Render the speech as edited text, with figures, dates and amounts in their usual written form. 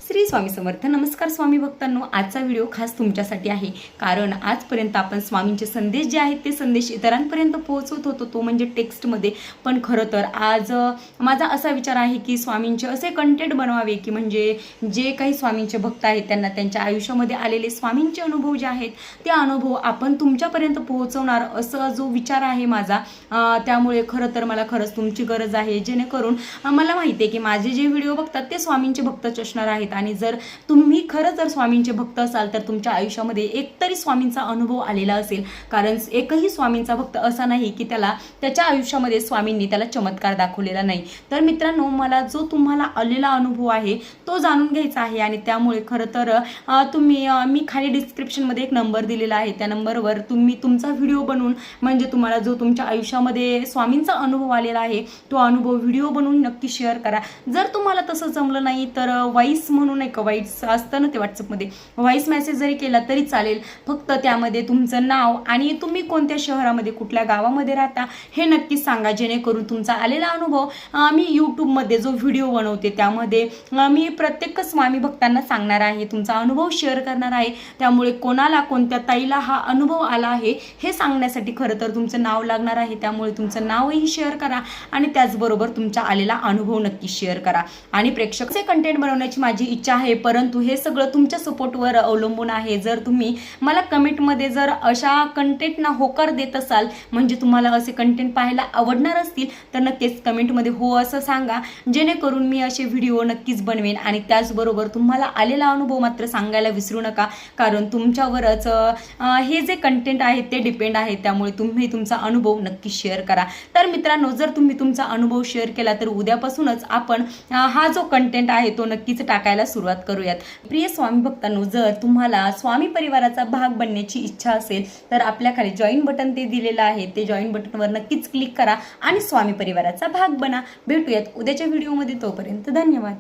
श्री स्वामी समर्थ. नमस्कार स्वामी भक्तांनो, आजचा व्हिडिओ खास तुमच्यासाठी आहे. कारण आजपर्यंत आपण स्वामींचे संदेश जे आहेत ते संदेश इतरांपर्यंत पोहोचवत होतो, तो म्हणजे टेक्स्टमध्ये. पण खरं तर आज माझा असा विचार आहे की स्वामींचे असे कंटेंट बनवावे की म्हणजे जे काही स्वामींचे भक्त आहेत त्यांना त्यांच्या आयुष्यामध्ये आलेले स्वामींचे अनुभव जे आहेत ते अनुभव आपण तुमच्यापर्यंत पोहोचवणार, असा जो विचार आहे माझा. त्यामुळे खरं तर मला खरंच तुमची गरज आहे, जेणेकरून मला माहिती आहे की माझे जे व्हिडिओ बघतात ते स्वामींचे भक्तच असणार आहेत. आणि जर तुम्ही खरं जर स्वामींचे भक्त असाल तर तुमच्या आयुष्यामध्ये एकतरी स्वामींचा अनुभव आलेला असेल. कारण एकही स्वामींचा भक्त असा नाही की त्याच्या आयुष्यामध्ये स्वामींनी त्याला चमत्कार दाखवलेला नाही. तर मित्रांनो, मला जो तुम्हाला आलेला अनुभव आहे तो जाणून घ्यायचा आहे. आणि त्यामुळे खरं तर मी खाली डिस्क्रिप्शनमध्ये एक नंबर दिलेला आहे, त्या नंबरवर तुम्ही तुमचा व्हिडिओ बनवून म्हणजे तुम्हाला जो तुमच्या आयुष्यामध्ये स्वामींचा अनुभव आलेला आहे तो अनुभव व्हिडिओ बनवून नक्की शेअर करा. जर तुम्हाला तसं जमलं नाही तर व्हॉइस म्हणून एक व्हॉइस असतं ना ते व्हॉट्सअपमध्ये, व्हॉइस मेसेज जरी केला तरी चालेल. फक्त त्यामध्ये तुमचं नाव आणि तुम्ही कोणत्या शहरामध्ये कुठल्या गावामध्ये राहता हे नक्कीच सांगा, जेणेकरून तुमचा आलेला अनुभव मी यूट्यूबमध्ये जो व्हिडिओ बनवते त्यामध्ये मी प्रत्येक स्वामी भक्तांना सांगणार आहे, तुमचा अनुभव शेअर करणार आहे. त्यामुळे कोणाला कोणत्या ताईला हा अनुभव आला आहे हे सांगण्यासाठी खरं तर तुमचं नाव लागणार आहे. त्यामुळे तुमचं नावही शेअर करा आणि त्याचबरोबर तुमचा आलेला अनुभव नक्की शेअर करा. आणि प्रेक्षकांचे कंटेंट बनवण्याची माझी इच्छा आहे, परंतु हे सगळं तुमच्या सपोर्टवर अवलंबून आहे. जर तुम्ही मला कमेंटमध्ये जर अशा कंटेंटना होकार देत असाल, म्हणजे तुम्हाला असे कंटेंट पाहायला आवडणार असतील, तर नक्कीच कमेंटमध्ये हो असं सांगा, जेणेकरून मी असे व्हिडिओ नक्कीच बनवेन. आणि त्याचबरोबर तुम्हाला आलेला अनुभव मात्र सांगायला विसरू नका, कारण तुमच्यावरच हे जे कंटेंट आहे ते डिपेंड आहे. त्यामुळे तुम्ही तुमचा अनुभव नक्की शेअर करा. तर मित्रांनो, जर तुम्ही तुमचा अनुभव शेअर केला तर उद्यापासूनच आपण हा जो कंटेंट आहे तो नक्कीच टाकायला सुरुवात करूयात. प्रिय स्वामी भक्तांनो, जर तुम्हाला स्वामी परिवाराचा भाग बनण्याची इच्छा असेल तर आपल्या खाली जॉईन बटन ते दिलेलं आहे, ते जॉईन बटनवर नक्कीच क्लिक करा आणि स्वामी परिवाराचा भाग बना. भेटूयात उद्याच्या व्हिडिओमध्ये. तोपर्यंत धन्यवाद.